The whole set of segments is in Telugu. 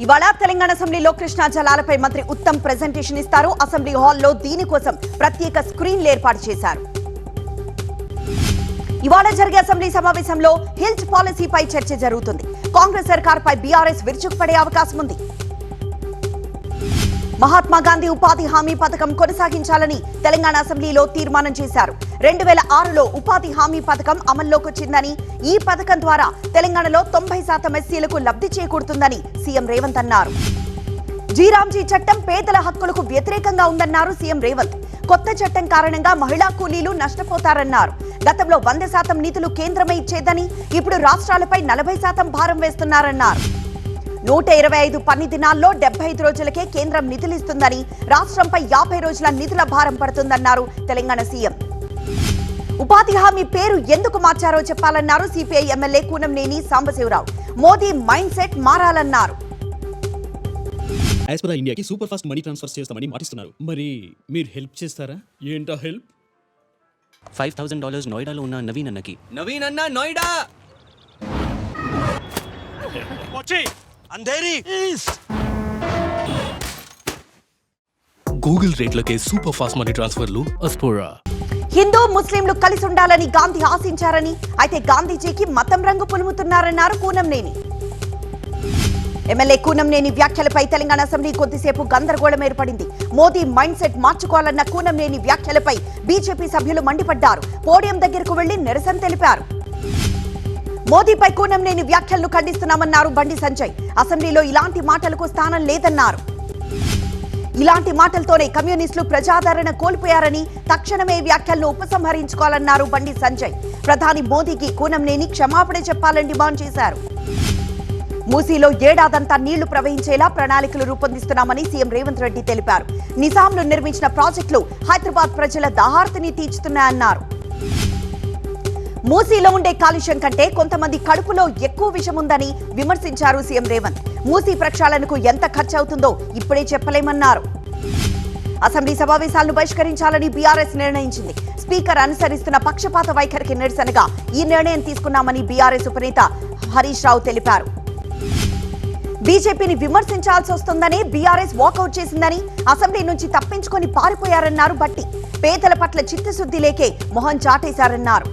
ఇవాళ తెలంగాణ అసెంబ్లీలో కృష్ణా జలాలపై మంత్రి ఉత్తమ్ ప్రెజెంటేషన్ ఇస్తారు. అసెంబ్లీ హాల్లో దీనికోసం ప్రత్యేక స్క్రీన్లు ఏర్పాటు చేశారు. ఇవాళ జరిగే అసెంబ్లీ సమావేశంలో హిల్ట్ పాలసీపై చర్చ జరుగుతుంది. కాంగ్రెస్ సర్కార్పై బీఆర్ఎస్ విరుచుకుపడే అవకాశం ఉంది. మహాత్మా గాంధీ ఉపాధి హామీ పథకం కొనసాగించాలని తెలంగాణ అసెంబ్లీలో తీర్మానం చేశారు. 2006లో ఉపాధి హామీ పథకం అమల్లోకి వచ్చిందని, ఈ పథకం ద్వారా తెలంగాణలో 90% ఎస్సీలకు లబ్ధి చేకూరుతుందని సీఎం రేవంత్ అన్నారు. జీరాంజీ చట్టం పేదల హక్కులకు వ్యతిరేకంగా ఉందన్నారు సీఎం రేవంత్. కొత్త చట్టం కారణంగా మహిళా కూలీలు నష్టపోతారన్నారు. గతంలో 100% నిధులు కేంద్రమే ఇచ్చేదని, ఇప్పుడు రాష్ట్రాలపై 40% భారం వేస్తున్నారన్నారు. 125 పని దినాల్లో 75 రోజులకే కేంద్రం నిధులిస్తుందని, రాష్ట్రంపై 50 రోజుల నిధుల భారం పడుతుందన్నారు తెలంగాణ సీఎం. ఉపాధి హామీ పేరు ఎందుకు మార్చారో చెప్పాలన్నారు CPI MLA Koonamneni Sambasiva Rao. Modi mindset మారాలన్నారు. యాజ్ పర్ ఇండియాకి సూపర్ ఫాస్ట్ మనీ ట్రాన్స్ఫర్ చేస్తామని మాటిస్తున్నారు. మరి మీరు హెల్ప్ చేస్తారా? ఏంటో హెల్ప్? $5,000 నోయిడాలో ఉన్న నవీన్ అన్నకి. నవీన్ అన్న నోయిడా అంధేరి గూగుల్ రేట్లకే సూపర్ ఫాస్ట్ మనీ ట్రాన్స్ఫర్లు అస్పోరా. హిందూ ముస్లింలు కలిసి ఉండాలని గాంధీ ఆశించారని, అయితే గాంధీజీకి మతం రంగు పులుముతున్నారన్నారు కూనంనేని. ఎమ్మెల్యే కూనంనేని వ్యాఖ్యలపై తెలంగాణ అసెంబ్లీ కొద్దిసేపు గందరగోళం ఏర్పడింది. మోదీ మైండ్ సెట్ మార్చుకోవాలన్న కూనంనేని వ్యాఖ్యలపై బీజేపీ సభ్యులు మండిపడ్డారు. పోడియం దగ్గరకు వెళ్లి నిరసన తెలిపారు. మోదీపై కూనంనేని వ్యాఖ్యలను ఖండిస్తున్నామన్నారు బండి సంజయ్. అసెంబ్లీలో ఇలాంటి మాటలకు స్థానం లేదన్నారు. ఇలాంటి మాటలతోనే కమ్యూనిస్టులు ప్రజాదరణ కోల్పోయారని, తక్షణమే వ్యాఖ్యలను ఉపసంహరించుకోవాలన్నారు బండి సంజయ్. ప్రధాని మోదీకి కూనంనేని క్షమాపణ చెప్పాలని డిమాండ్ చేశారు. మూసీలో ఏడాదంతా నీళ్లు ప్రవహించేలా ప్రణాళికలు రూపొందిస్తున్నామని సీఎం రేవంత్ రెడ్డి తెలిపారు. నిజాంలు నిర్మించిన ప్రాజెక్టులు హైదరాబాద్ ప్రజల దాహార్తిని తీర్చుతున్నాయన్నారు. మూసీలో ఉండే కాలుష్యం కంటే కొంతమంది కడుపులో ఎక్కువ విషం ఉందని విమర్శించారు సీఎం రేవంత్. మూసీ ప్రక్షాళనకు ఎంత ఖర్చు అవుతుందో ఇప్పుడే చెప్పలేమన్నారు. అసెంబ్లీ సమావేశాలను బహిష్కరించాలని బీఆర్ఎస్ నిర్ణయించింది. స్పీకర్ అనుసరిస్తున్న పక్షపాత వైఖరికి నిరసనగా ఈ నిర్ణయం తీసుకున్నామని బీఆర్ఎస్ ఉపనేత హరీష్ రావు తెలిపారు. బీజేపీని విమర్శించాల్సి వస్తుందని బీఆర్ఎస్ వాకౌట్ చేసిందని, అసెంబ్లీ నుంచి తప్పించుకొని పారిపోయారన్నారు బట్టి. పేదల పట్ల చిత్తశుద్ధి లేకే మొహం చాటేశారన్నారు.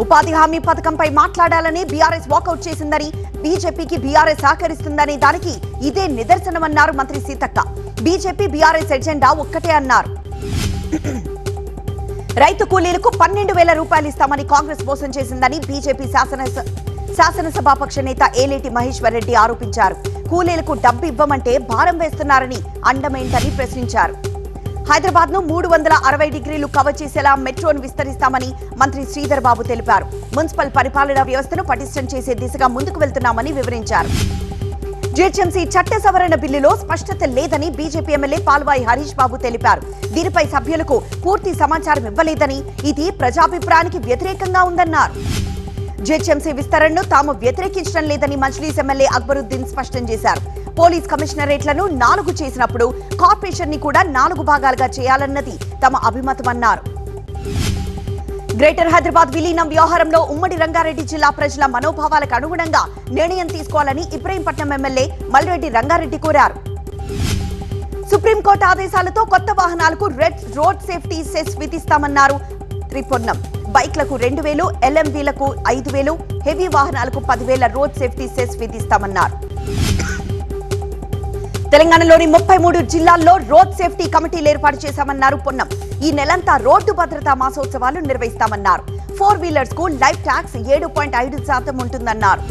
ఉపాధి హామీ పథకంపై మాట్లాడాలని బీఆర్ఎస్ వాకౌట్ చేసిందని, బీజేపీకి బీఆర్ఎస్ సహకరిస్తుందనే దానికి ఇదే నిదర్శనమన్నారు మంత్రి సీతక్క. బీజేపీ బీఆర్ఎస్ ఎజెండా ఒక్కటే అన్నారు. రైతు కూలీలకు 12,000 రూపాయలు ఇస్తామని కాంగ్రెస్ మోసం చేసిందని బీజేపీ శాసనసభాపక్ష నేత ఏలేటి మహేశ్వర్ రెడ్డి ఆరోపించారు. కూలీలకు డబ్బు ఇవ్వమంటే భారం వేస్తున్నారని అండమేంటని ప్రశ్నించారు. హైదరాబాద్ ను 360 డిగ్రీలు కవర్ చేసేలా మెట్రోను విస్తరిస్తామని మంత్రి శ్రీధర్ బాబు తెలిపారు. మున్సిపల్ పరిపాలనా వ్యవస్థను పటిష్టం చేసే దిశగా ముందుకు వెళ్తున్నామని వివరించారు. జీహెచ్ఎంసీ చట్ట సవరణ బిల్లులో స్పష్టత లేదని బీజేపీ ఎమ్మెల్యే పాల్వాయి హరీష్ బాబు తెలిపారు. దీనిపై సభ్యులకు పూర్తి సమాచారం ఇవ్వలేదని, ఇది ప్రజాభిప్రాయానికి వ్యతిరేకంగా ఉందన్నారు. జీహెచ్ఎంసీ విస్తరణను తాము వ్యతిరేకించడం లేదని మజ్లీస్ ఎమ్మెల్యే అక్బరుద్దీన్ స్పష్టం చేశారు. పోలీస్ కమిషనరేట్లను 4 చేసినప్పుడు కార్పొరేషన్ ని కూడా 4 భాగాలుగా చేయాలన్నది తమ అభిమతమన్నారు. గ్రేటర్ హైదరాబాద్ విలీనం వ్యవహారంలో ఉమ్మడి రంగారెడ్డి జిల్లా ప్రజల మనోభావాలకు అనుగుణంగా నిర్ణయం తీసుకోవాలని ఇబ్రహీంపట్నం ఎమ్మెల్యే మల్రెడ్డి రంగారెడ్డి కోరారు. సుప్రీంకోర్టు ఆదేశాలతో కొత్త వాహనాలకు రోడ్ సేఫ్టీ సెస్ విధిస్తామన్నారు త్రిపొన్నం. బైక్లకు 2,000, ఎల్ఎంవీలకు 5,000, హెవీ వాహనాలకు 10,000 రోడ్ సేఫ్టీ సెస్ విధిస్తామన్నారు. తెలంగాణలోని 33 జిల్లాల్లో రోడ్ సేఫ్టీ కమిటీలు ఏర్పాటు చేశామన్నారు పొన్నం. ఈ నెలంతా రోడ్డు భద్రతా మాసోత్సవాలు నిర్వహిస్తామన్నారు. 4 వీలర్స్ కు లైఫ్ ట్యాక్స్ 7.5% ఉంటుందన్నారు.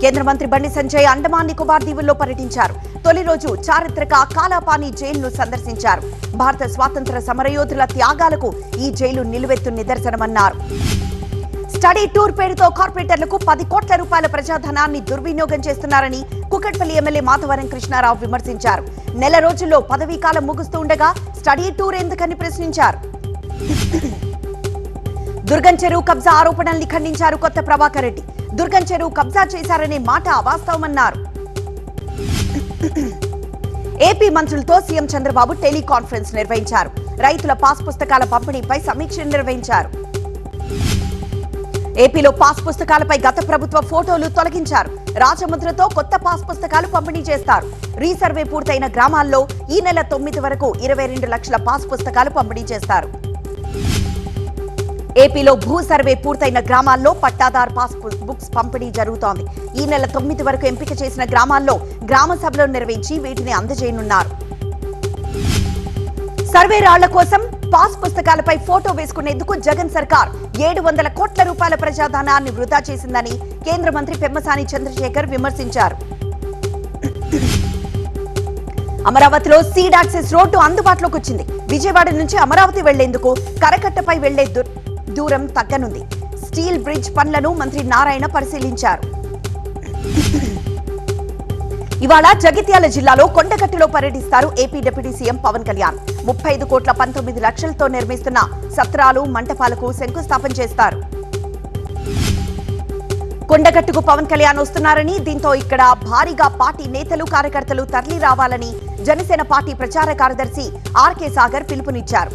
కేంద్ర మంత్రి బండి సంజయ్ అండమాన్ నికోబార్ దీవుల్లో పర్యటించారు. తొలి రోజు చారిత్రక కాలాపాని జైలును సందర్శించారు. భారత స్వాతంత్ర సమరయోధుల త్యాగాలకు ఈ జైలు నిలువెత్తు నిదర్శనమన్నారు. స్టడీ టూర్ పేరుతో కార్పొరేటర్లకు 10 కోట్ల రూపాయల ప్రజాధనాన్ని దుర్వినియోగం చేస్తున్నారని కుకట్పల్లి ఎమ్మెల్యే మాధవరం కృష్ణారావు విమర్శించారు. నెల రోజుల్లో పదవీ కాలం ముగుస్తూ ఉండగా స్టడీ టూర్ ఎందుకని ప్రశ్నించారు. దుర్గం చెరువు కబ్జా ఆరోపణల్ని ఖండించారు కొత్త ప్రభాకర్ రెడ్డి. దుర్గం చెరువు కబ్జా చేశారనే మాట అవాస్తవమన్నారు. ఏపీ మంత్రులతో సీఎం చంద్రబాబు టెలికాన్ఫరెన్స్ నిర్వహించారు. రైతుల పాస్ పుస్తకాల పంపిణీపై సమీక్ష నిర్వహించారు. ఏపీలో పాస్ పుస్తకాలపై గత ప్రభుత్వ ఫోటోలు తొలగించారు. రాజముద్రతో కొత్త పాస్ పుస్తకాలు పంపిణీ చేస్తారు. రీసర్వే పూర్తయిన గ్రామాల్లో ఈ నెల 9 వరకు 22 లక్షల పాస్ పుస్తకాలు పంపిణీ చేస్తారు. ఏపీలో భూ సర్వే పూర్తయిన గ్రామాల్లో పట్టాదార్ పాస్ బుక్స్ పంపిణీ జరుగుతోంది. ఈ నెల 9 వరకు ఎంపిక చేసిన గ్రామాల్లో గ్రామ సభలు నిర్వహించి వీటిని అందజేయనున్నారు. సర్వే రాళ్ల కోసం పాస్ పుస్తకాలపై ఫోటో వేసుకునేందుకు జగన్ సర్కార్ 700 కోట్ల రూపాయల ప్రజాధనాన్ని వృధా చేసిందని కేంద్ర మంత్రి పెమ్మసాని చంద్రశేఖర్ విమర్శించారు. అమరావతిలో సీడ్ యాక్సెస్ రోడ్డు అందుబాటులోకి వచ్చింది. విజయవాడ నుంచి అమరావతి వెళ్లేందుకు కరకట్టపై వెళ్లే దూరం తగ్గనుంది. స్టీల్ బ్రిడ్జ్ పనులను మంత్రి నారాయణ పరిశీలించారు. ఇవాళ జగిత్యాల జిల్లాలో కొండగట్టులో పర్యటిస్తారు AP deputy CM Pawan Kalyan. 35 కోట్ల 19 లక్షలతో నిర్మిస్తున్న సత్రాలు, మంటపాలకు శంకుస్థాపన చేస్తారు. కొండగట్టుకు పవన్ కళ్యాణ్ వస్తున్నారని, దీంతో ఇక్కడ భారీగా పార్టీ నేతలు, కార్యకర్తలు తరలి రావాలని జనసేన పార్టీ ప్రచార కార్యదర్శి ఆర్కే సాగర్ పిలుపునిచ్చారు.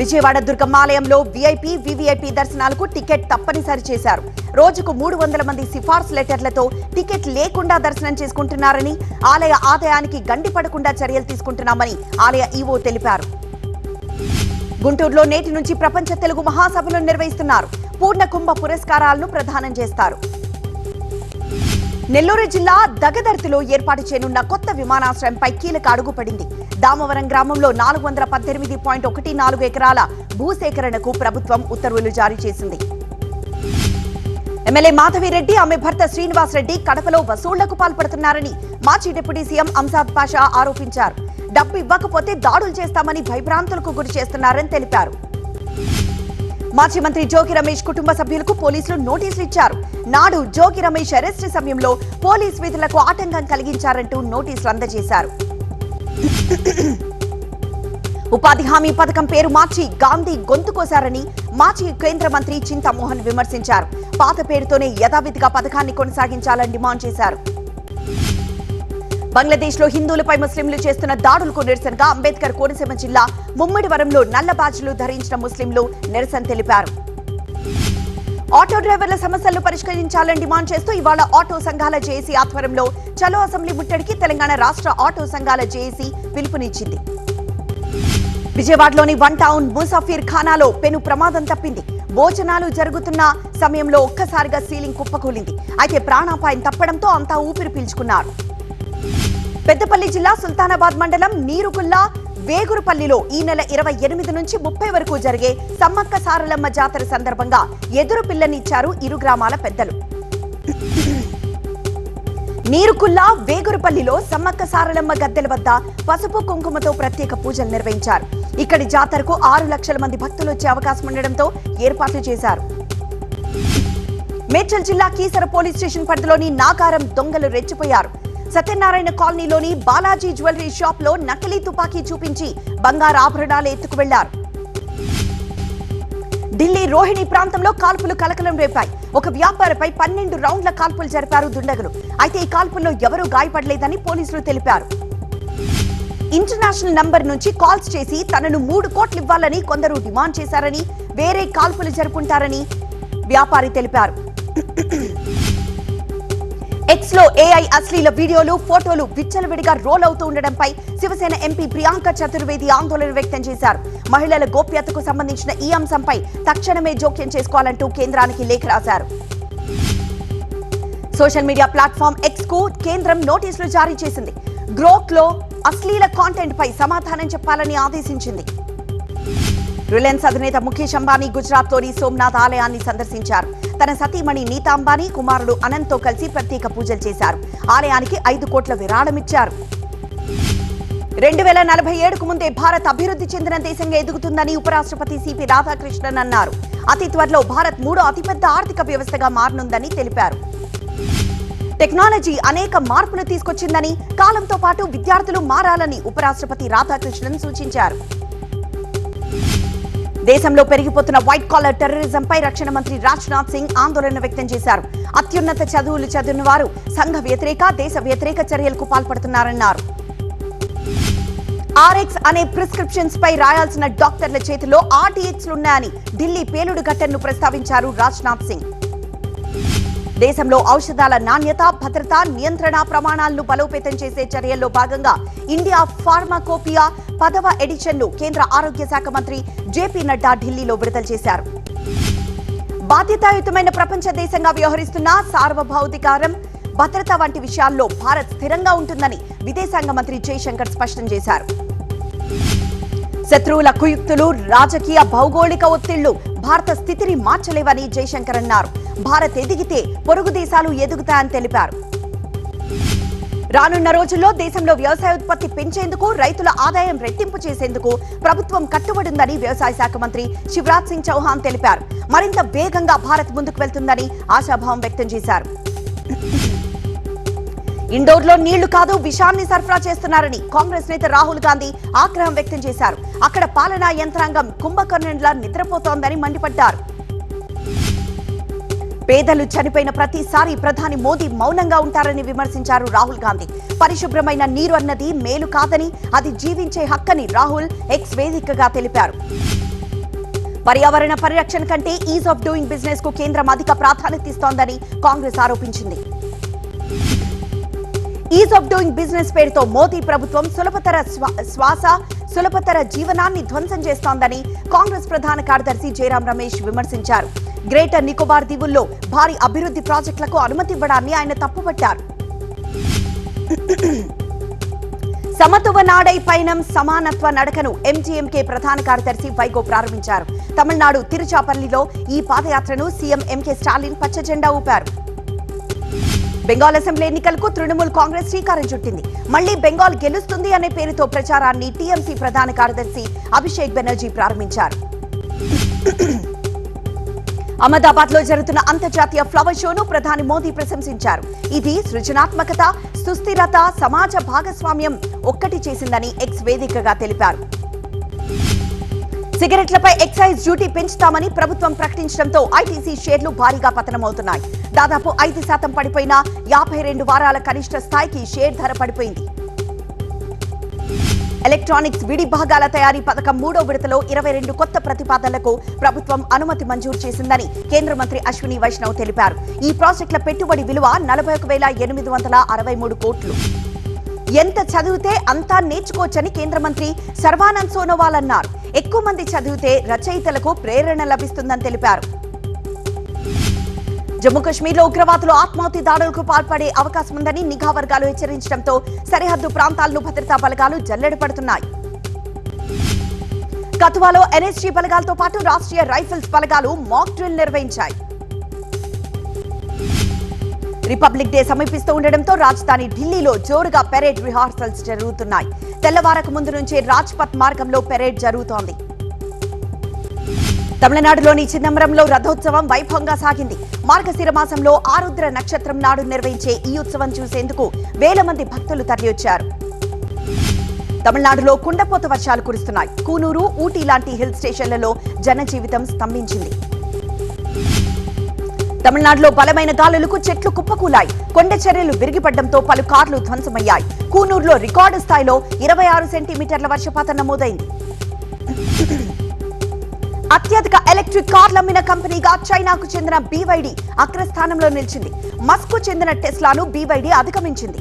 విజయవాడ దుర్గమ్మాలయంలో వీఐపీ, వీవీఐపీ దర్శనాలకు టికెట్ తప్పనిసరి చేశారు. రోజుకు 300 మంది సిఫార్సు లెటర్లతో టికెట్ లేకుండా దర్శనం చేసుకుంటున్నారని, ఆలయ ఆదాయానికి గండిపడకుండా చర్యలు తీసుకుంటున్నామని ఆలయ ఈవో తెలిపారు. గుంటూరులో నేటి నుంచి ప్రపంచ తెలుగు మహాసభలను నిర్వహిస్తున్నారు. పూర్ణ కుంభ పురస్కారాలను ప్రదానం చేస్తారు. నెల్లూరు జిల్లా దగదర్తిలో ఏర్పాటు చేయనున్న కొత్త విమానాశ్రయంపై కీలక అడుగు పడింది. దామవరం గ్రామంలో 418.14 ఎకరాల భూసేకరణకు ప్రభుత్వం ఉత్తర్వులు జారీ చేసింది. ఎమ్మెల్యే మాధవిరెడ్డి, ఆమె భర్త శ్రీనివాస్ రెడ్డి కడపలో వసూళ్లకు పాల్పడుతున్నారని మాజీ డిప్యూటీ సీఎం అంజాద్ పాషా ఆరోపించారు. డబ్బు ఇవ్వకపోతే దాడులు చేస్తామని భయభ్రాంతులకు గురి చేస్తున్నారని తెలిపారు. మాజీ మంత్రి జోగి రమేష్ కుటుంబ సభ్యులకు పోలీసులు నోటీసులు ఇచ్చారు. నాడు జోగి రమేష్ అరెస్టు సమయంలో పోలీస్ విధులకు ఆటంకం కలిగించారంటూ నోటీసులు అందజేశారు. ఉపాధి హామీ పథకం పేరు మార్చి గాంధీ గొంతు కోశారని మాజీ కేంద్ర మంత్రి చింతామోహన్ విమర్శించారు. పాత పేరుతోనే యథావిధిగా పథకాన్ని కొనసాగించాలని డిమాండ్ చేశారు. బంగ్లాదేశ్ లో హిందువులపై ముస్లింలు చేస్తున్న దాడులకు నిరసనగా అంబేద్కర్ కోనసీమ జిల్లా ముమ్మిడివరంలో నల్ల బాజులు ధరించిన ముస్లింలు నిరసన తెలిపారు. ఆటో డ్రైవర్ల సమస్యలను పరిష్కరించాలని డిమాండ్ చేస్తూ ఇవాళ ఆటో సంఘాల జేఏసీ ఆధ్వర్యంలో చలో అసెంబ్లీ ముట్టడికి తెలంగాణ రాష్ట్ర ఆటో సంఘాల జేఏసీ పిలుపునిచ్చింది. విజయవాడలోని వన్ టౌన్ ముసాఫిర్ ఖానాలో పెను ప్రమాదం తప్పింది. భోజనాలు జరుగుతున్న సమయంలో ఒక్కసారిగా సీలింగ్ కుప్పకూలింది. అయితే ప్రాణాపాయం తప్పడంతో అంతా ఊపిరి పీల్చుకున్నారు. పెద్దపల్లి జిల్లా సుల్తానాబాద్ మండలం నీరుగుల్లా వేగురుపల్లిలో ఈ నెల 28 నుంచి 30 వరకు జరిగే సమ్మక్క సారలమ్మ జాతర సందర్భంగా ఎదురు పిల్లనిచ్చారు ఇరు గ్రామాల పెద్దలు. నీరుకుల్లా వేగురుపల్లిలో సమ్మక్క సారలమ్మ గద్దెల వద్ద పసుపు కుంకుమతో ప్రత్యేక పూజలు నిర్వహించారు. ఇక్కడి జాతరకు 6 లక్షల మంది భక్తులు వచ్చే అవకాశం ఉండడంతో ఏర్పాట్లు చేశారు. మేడ్చల్ జిల్లా కీసర పోలీస్ స్టేషన్ పరిధిలోని నాగారం దొంగలు రెచ్చిపోయారు. సత్యనారాయణ కాలనీలోని బాలాజీ జ్యువెలరీ షాప్ లో నకిలీ తుపాకీ చూపించి బంగారు ఆభరణాలు ఎత్తుకు వెళ్లారు. ఢిల్లీ రోహిణి ప్రాంతంలో కాల్పులు కలకలం రేపాయి. ఒక వ్యాపారిపై 12 రౌండ్ల కాల్పులు జరిపారు దుండగులు. అయితే ఈ కాల్పుల్లో ఎవరూ గాయపడలేదని పోలీసులు తెలిపారు. ఇంటర్నేషనల్ నంబర్ నుంచి కాల్స్ చేసి తనను 3 కోట్లు ఇవ్వాలని కొందరు డిమాండ్ చేశారని, వేరే కాల్పులు జరుపుకుంటారని వ్యాపారి తెలిపారు. ఎక్స్ లో ఏఐ అశ్లీల వీడియోలు, ఫోటోలు విచ్చలవిడిగా రోల్ అవుతూ ఉండడంపై శివసేన ఎంపీ ప్రియాంక చతుర్వేది ఆందోళన వ్యక్తం చేశారు. మహిళల గోప్యతకు సంబంధించిన ఈ అంశంపై తక్షణమే జోక్యం చేసుకోవాలంటూ కేంద్రానికి లేఖ రాశారు. సోషల్ మీడియా ప్లాట్ఫామ్ ఎక్స్ కు కేంద్రం నోటీసులు జారీ చేసింది. గ్రోక్ లో అశ్లీల కాంటెంట్ పై సమాధానం చెప్పాలని ఆదేశించింది. రిలయన్స్ అధినేత ముఖేష్ అంబానీ గుజరాత్ లోని సోమనాథ్ ఆలయాన్ని సందర్శించారు. తన సతీమణి నీతా అంబానీ, కుమారుడు అనంత్తో కలిసి ప్రత్యేక పూజలు చేశారు. ఆలయానికి 5 కోట్ల విరాళమిచ్చారు. 2047కు ముందే భారత్ అభివృద్ధి చెందిన దేశంగా ఎదుగుతుందని ఉపరాష్ట్రపతి సిపి రాధాకృష్ణన్ అన్నారు. అతి త్వరలో భారత్ 3వ అతిపెద్ద ఆర్థిక వ్యవస్థగా మారనుందని తెలిపారు. టెక్నాలజీ అనేక మార్పులు తీసుకొచ్చిందని, కాలంతో పాటు విద్యార్థులు మారాలని ఉపరాష్ట్రపతి రాధాకృష్ణన్ సూచించారు. దేశంలో పెరిగిపోతున్న వైట్ కాలర్ టెర్రరిజంపై రక్షణ మంత్రి రాజ్నాథ్ సింగ్ ఆందోళన వ్యక్తం చేశారు. అత్యున్నత చదువులు చదివిన వారు సంఘ వ్యతిరేక, దేశ వ్యతిరేక చర్యలకు పాల్పడుతున్నారన్నారు. ఆర్ఎక్స్ అనే ప్రిస్క్రిప్షన్స్ పై రాయాల్సిన డాక్టర్ల చేతిలో ఆర్టీఎక్స్లు ఉన్నాయని ఢిల్లీ పేలుడు ఘటనను ప్రస్తావించారు రాజ్నాథ్ సింగ్. దేశంలో ఔషధాల నాణ్యత, భద్రత, నియంత్రణ ప్రమాణాలను బలోపేతం చేసే చర్యల్లో భాగంగా ఇండియా ఫార్మాకోపియా 10వ ఎడిషన్ను కేంద్ర ఆరోగ్య శాఖ మంత్రి జేపీ నడ్డా ఢిల్లీలో విడుదల చేశారు. బాధ్యతాయుతమైన ప్రపంచ దేశంగా వ్యవహరిస్తున్న సార్వభౌమికారం, భద్రత వంటి విషయాల్లో భారత్ స్థిరంగా ఉంటుందని విదేశాంగ మంత్రి జైశంకర్ స్పష్టం చేశారు. శత్రువుల కుయుక్తులు, రాజకీయ భౌగోళిక ఒత్తిళ్లు భారత స్థితిని మార్చలేవని జైశంకర్ అన్నారు. భారత్ ఎదిగితే పొరుగు దేశాలు ఎదుగుతాయని తెలిపారు. రానున్న రోజుల్లో దేశంలో వ్యవసాయ ఉత్పత్తి పెంచేందుకు, రైతుల ఆదాయం రెట్టింపు చేసేందుకు ప్రభుత్వం కట్టుబడిందని వ్యవసాయ శాఖ మంత్రి శివరాజ్ సింగ్ చౌహాన్ తెలిపారు. మరింత వేగంగా భారత్ ముందుకు వెళ్తుందని ఆశాభావం వ్యక్తం చేశారు. ఇండోర్లో నీళ్లు కాదు విషాన్ని సరఫరా చేస్తున్నారని కాంగ్రెస్ నేత రాహుల్ గాంధీ ఆగ్రహం వ్యక్తం చేశారు. అక్కడ పాలనా యంత్రాంగం కుంభకర్ణులా నిద్రపోతోందని మండిపడ్డారు. పేదలు చనిపోయిన ప్రతిసారి ప్రధాని మోదీ మౌనంగా ఉంటారని విమర్శించారు రాహుల్ గాంధీ. పరిశుభ్రమైన నీరు అన్నది మేలు కాదని, అది జీవించే హక్కని రాహుల్ ఎక్స్ వేదికగా తెలిపారు. పర్యావరణ పరిరక్షణ కంటే ఈజ్ ఆఫ్ డూయింగ్ బిజినెస్ కు కేంద్రం అధిక ప్రాధాన్యత ఇస్తోందని కాంగ్రెస్ ఆరోపించింది. ఈజ్ ఆఫ్ డూయింగ్ బిజినెస్ పేరుతో మోదీ ప్రభుత్వం సులభతర జీవనాన్ని ధ్వంసం చేస్తోందని కాంగ్రెస్ ప్రధాన కార్యదర్శి జయరాం రమేష్ విమర్శించారు. గ్రేటర్ నికోబార్ దీవుల్లో భారీ అభివృద్ధి ప్రాజెక్టులకు అనుమతి ఇవ్వడాన్ని ఆయన తప్పుపట్టారు. సమతువ నాడై పయనం సమానత్వ నడకను ఎంజీఎంకే ప్రధాన కార్యదర్శి వైగో ప్రారంభించారు. తమిళనాడు తిరుచాపల్లిలో ఈ పాదయాత్రను సీఎం ఎంకే స్టాలిన్ పచ్చ జెండా ఊపారు. బెంగాల్ అసెంబ్లీ ఎన్నికలకు తృణమూల్ కాంగ్రెస్ శ్రీకారం చుట్టింది. మళ్లీ బెంగాల్ గెలుస్తుంది అనే పేరుతో ప్రచారాన్ని టీఎంసీ ప్రధాన కార్యదర్శి అభిషేక్ బెనర్జీ ప్రారంభించారు. అహ్మదాబాద్ లో జరుగుతున్న అంతర్జాతీయ ఫ్లవర్ షోను ప్రధాని మోదీ ప్రశంసించారు. ఇది సృజనాత్మకత, సుస్థిరత, సమాజ భాగస్వామ్యం ఒక్కటి చేసిందని ఎక్స్ వేదికగా తెలిపారు. సిగరెట్లపై ఎక్సైజ్ డ్యూటీ పెంచుతామని ప్రభుత్వం ప్రకటించడంతో ఐటీసీ షేర్లు భారీగా పతనమవుతున్నాయి. దాదాపు 5% పడిపోయిన 52 వారాల కనిష్ట స్థాయికి షేర్ ధర పడిపోయింది. ఎలక్ట్రానిక్స్ విడి భాగాల తయారీ పథకం 3వ విడతలో 22 కొత్త ప్రతిపాదనలకు ప్రభుత్వం అనుమతి మంజూరు చేసిందని కేంద్ర మంత్రి అశ్విని వైష్ణవ్ తెలిపారు. ఈ ప్రాజెక్టుల పెట్టుబడి విలువ 41,863 కోట్లు. ఎంత చదివితే అంతా నేర్చుకోవచ్చని కేంద్ర మంత్రి సర్వానంద్ సోనోవాల్ అన్నారు. ఎక్కువ మంది చదివితే రచయితలకు ప్రేరణ లభిస్తుందని తెలిపారు. జమ్మూ కశ్మీర్లో ఉగ్రవాదులు ఆత్మాహుతి దాడులకు పాల్పడే అవకాశం ఉందని నిఘా వర్గాలు హెచ్చరించడంతో సరిహద్దు ప్రాంతాలను భద్రతా బలగాలు జల్లెడ పడుతున్నాయి. కథువాలో ఎన్ఎస్జీ బలగాలతో పాటు రాష్ట్రీయ రైఫిల్స్ బలగాలు మాక్ డ్రిల్ నిర్వహించాయి. రిపబ్లిక్ డే సమీపిస్తూ ఉండడంతో రాజధాని ఢిల్లీలో జోరుగా పెరేడ్ రిహార్సల్స్ జరుగుతున్నాయి. తెల్లవారకు ముందు నుంచే రాజ్పథ్ మార్గంలో పెరేడ్ జరుగుతోంది. తమిళనాడులోని చిదంబరంలో రథోత్సవం వైభవంగా సాగింది. మార్గశిర మాసంలో ఆరుద్ర నక్షత్రం నాడు నిర్వహించే ఈ ఉత్సవం చూసేందుకు వేల మంది భక్తులు తరలివచ్చారు. తమిళనాడులో కుండపోత వర్షాలు కురుస్తున్నాయి. కూనూరు, ఊటీ లాంటి హిల్ స్టేషన్లలో జనజీవితం స్తంభించింది. తమిళనాడులో బలమైన గాలులకు చెట్లు కుప్పకూలాయి. కొండ చర్యలు విరిగిపడడంతో పలు కార్లు ధ్వంసమయ్యాయి. కూనూరులో రికార్డు స్థాయిలో 26 సెంటీమీటర్ల వర్షపాతం నమోదైంది. అత్యధిక ఎలక్ట్రిక్ కార్లు అమ్మిన కంపెనీగా చైనాకు చెందిన BYD అగ్రస్థానంలో నిలిచింది. మస్క్ కు చెందిన టెస్లాను BYD అధిగమించింది.